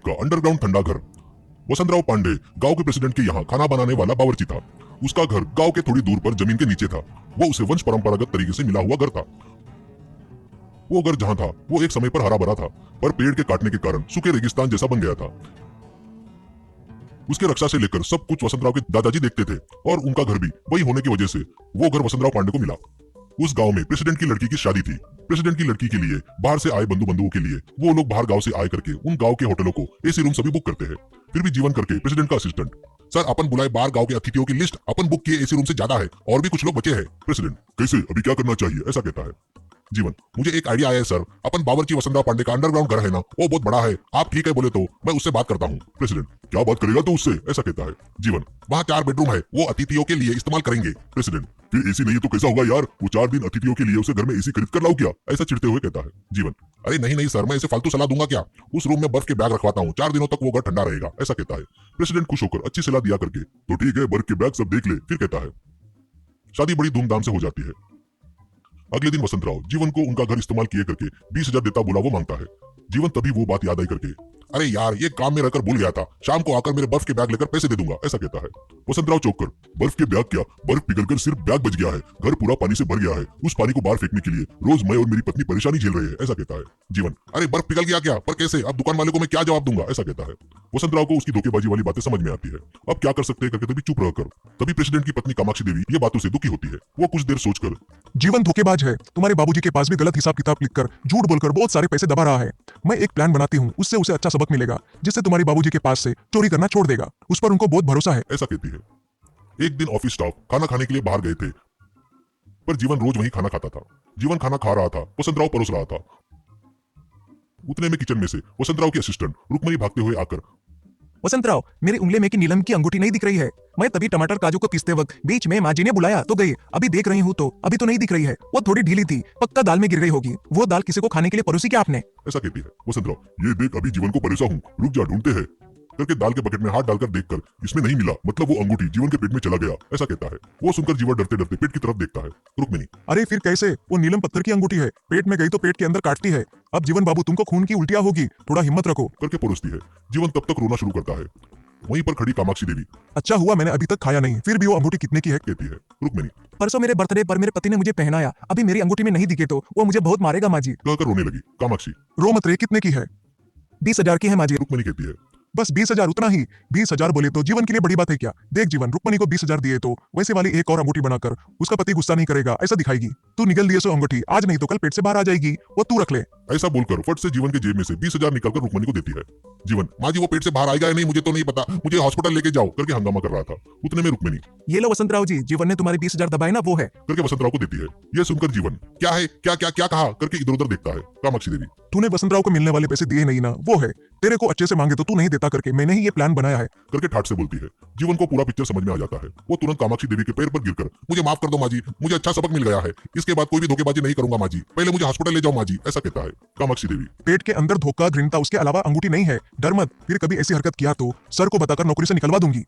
Type का underground ठंडा घर। वसंतराव पांडे गांव के प्रेसिडेंट के यहाँ खाना बनाने वाला बावर्ची था। उसका घर गांव के थोड़ी दूर पर जमीन के नीचे था। वो उसे वंश परंपरागत तरीके से मिला हुआ घर था। वो घर जहाँ था वो एक समय पर हरा भरा था, पर पेड़ के काटने के कारण सूखे रेगिस्तान जैसा बन गया था। उसके रक्षा से लेकर सब कुछ वसंतराव के दादाजी देखते थे और उनका घर भी वही होने की वजह से वो घर वसंतराव पांडे को मिला। उस गांव में प्रेसिडेंट की लड़की की शादी थी। प्रेसिडेंट की लड़की के लिए बाहर से आए बंधुओं के लिए वो लोग बाहर गांव से आए करके उन गांव के होटलों को एसी रूम सभी बुक करते हैं। फिर भी जीवन करके प्रेसिडेंट का असिस्टेंट, सर अपन बुलाए बाहर गांव के अतिथियों की लिस्ट अपन बुक किए एसी रूम से ज्यादा है और भी कुछ लोग बचे हैं। प्रेसिडेंट, कैसे, अभी क्या करना चाहिए, ऐसा कहता है। जीवन, मुझे एक आइडिया आया है सर, अपन बावर्ची वसंतराव पांडे का अंडरग्राउंड घर है ना, वो बहुत बड़ा है, आप ठीक है बोले तो मैं उससे बात करता हूँ। प्रेसिडेंट, क्या बात करेगा तो उससे, ऐसा कहता है। जीवन, वहाँ 4 बेडरूम है, वो अतिथियों के लिए इस्तेमाल करेंगे। प्रेसिडेंट, फिर एसी नहीं है तो कैसा होगा यार, वो 4 दिन अतिथियों के लिए उसे घर में एसी खरीद कर लाऊं क्या, ऐसा चिढ़ते हुए कहता है। जीवन, अरे नहीं नहीं सर, मैं इसे फालतू सलाह दूंगा क्या, उस रूम में बर्फ के बैग रखवाता हूँ, 4 दिनों तक वो घर ठंडा रहेगा, ऐसा कहता है। प्रेसिडेंट खुश होकर अच्छी सलाह दिया करके, तो ठीक है बर्फ के बैग सब देख ले, फिर कहता है। शादी बड़ी धूमधाम से हो जाती है। अगले दिन वसंतराव जीवन को उनका घर इस्तेमाल किए करके 20,000 देता बुलावो मांगता है। जीवन तभी वो बात याद आई करके, अरे यार ये काम में रहकर भूल गया था, शाम को आकर मेरे बर्फ के बैग लेकर पैसे दे दूंगा, ऐसा कहता है। वसंतराव चौंक कर, बर्फ के बैग क्या, बर्फ पिघलकर सिर्फ बैग बच गया है, घर पूरा पानी से भर गया है, उस पानी को बाहर फेंकने के लिए रोज मैं और मेरी पत्नी परेशानी झेल रहे हैं, ऐसा कहता है। जीवन, अरे बर्फ पिघल गया क्या, पर कैसे, अब दुकान वाले को मैं क्या जवाब दूंगा, ऐसा कहता है। वसंतराव को उसकी धोखेबाजी वाली बातें समझ में आती है। अब क्या कर सकते हैं करके तभी चुप रहकर तभी प्रेसिडेंट की पत्नी कामाक्षी देवी ये बातों से दुखी होती है। वो कुछ देर सोचकर, जीवन धोखेबाज है, तुम्हारे बाबूजी के पास भी गलत हिसाब किताब लिखकर झूठ बोलकर बहुत सारे पैसे दबा रहा है। मैं एक प्लान बनाती हूँ, उससे उसे अच्छा सबक मिलेगा जिससे तुम्हारे बाबूजी के पास से चोरी करना छोड़ देगा, उस पर उनको बहुत भरोसा है, ऐसा कहती है। एक दिन ऑफिस स्टाफ खाना खाने के लिए बाहर गए थे, पर जीवन रोज वहीं खाना खाता था। जीवन खाना खा रहा था, वसंतराव परोस रहा था। उतने में किचन में से वसंतराव की असिस्टेंट रुक्मणी भागते हुए आकर, वसंतराव मेरी उंगली में की नीलम की अंगूठी नहीं दिख रही है, मैं तभी टमाटर काजू को पीसते वक्त बीच में माँ जी ने बुलाया तो गई, अभी देख रही हूँ तो अभी तो नहीं दिख रही है, वो थोड़ी ढीली थी, पक्का दाल में गिर गई होगी, वो दाल किसी को खाने के लिए परोसी क्या आपने, ऐसा कहती है। वसंतराव, ये देख अभी जीवन को परेशान हूँ, रुक जा ढूंढते हैं करके दाल के बकेट में हाथ डालकर देखकर इसमें नहीं मिला, मतलब वो अंगूठी जीवन के पेट में चला गया, ऐसा कहता है। वो सुनकर जीवन डरते डरते पेट की तरफ देखता है। रुक्मिणी, अरे फिर कैसे, वो नीलम पत्थर की अंगूठी है, पेट में गई तो पेट के अंदर काटती है, अब जीवन बाबू तुमको खून की उल्टियां होगी, थोड़ा हिम्मत रखो करके परोसती है। जीवन तब तक रोना शुरू करता है। वहीं पर खड़ी कामाक्षी देवी, अच्छा हुआ मैंने अभी तक खाया नहीं, फिर भी वो अंगूठी कितने की है, कहती है। रुक्मिणी, परसों मेरे बर्थडे पर मेरे पति ने मुझे पहनाया, अभी मेरी अंगूठी में नहीं दिखे तो वो मुझे बहुत मारेगा माँ जी, कहकर रोने लगी। कामाक्षी, रो मत रे, कितने की है, 20,000 की है माँ जी, रुक्मिणी कहती है। बस 20,000 उतना ही, 20,000 बोले तो जीवन के लिए बड़ी बात है क्या, देख जीवन रुक्मणी को 20,000 दिए तो वैसे वाली एक और अंगूठी बनाकर उसका पति गुस्सा नहीं करेगा ऐसा दिखाएगी, तू निगल दिए सो अंगूठी, आज नहीं तो कल पेट से बाहर आ जाएगी, वो तू रख ले। ऐसा बोलकर फट से जीवन के जेब में से 20,000 निकालकर रुक्मणी को देती है। जीवन, माँ जी वो पेट से बाहर आएगा या नहीं मुझे तो नहीं पता, मुझे हॉस्पिटल लेके जाओ करके हंगामा कर रहा था। उतने में रुक्मणी, ये लो वसंतराव जी, जीवन ने तुम्हारे 20,000 दबाए ना, वो है, करके वसंतराव को देती है। यह सुनकर जीवन, क्या है, क्या क्या क्या कहा करके इधर उधर देखता है। कामाक्षी देवी, तूने वसंतराव को मिलने वाले पैसे दिए नहीं ना, वो है, तेरे को अच्छे से मांगे तो तू नहीं देता करके मैंने ही ये प्लान बनाया है, करके ठाट से बोलती है। जीवन को पूरा पिक्चर समझ में आ जाता है। वो तुरंत कामाक्षी देवी के पैर पर गिरकर, मुझे माफ कर दो माँ जी, मुझे अच्छा सबक मिल गया है, इसके बाद कोई भी धोखेबाजी नहीं करूंगा माँ जी, पहले मुझे हॉस्पिटल ले जाओ माँ जी, ऐसा कहता है। कामाक्षी देवी, पेट के अंदर धोखा घृणता उसके अलावा अंगूठी नहीं है, डर मत, फिर कभी ऐसी हरकत किया तो सर को बताकर नौकरी से निकलवा दूंगी।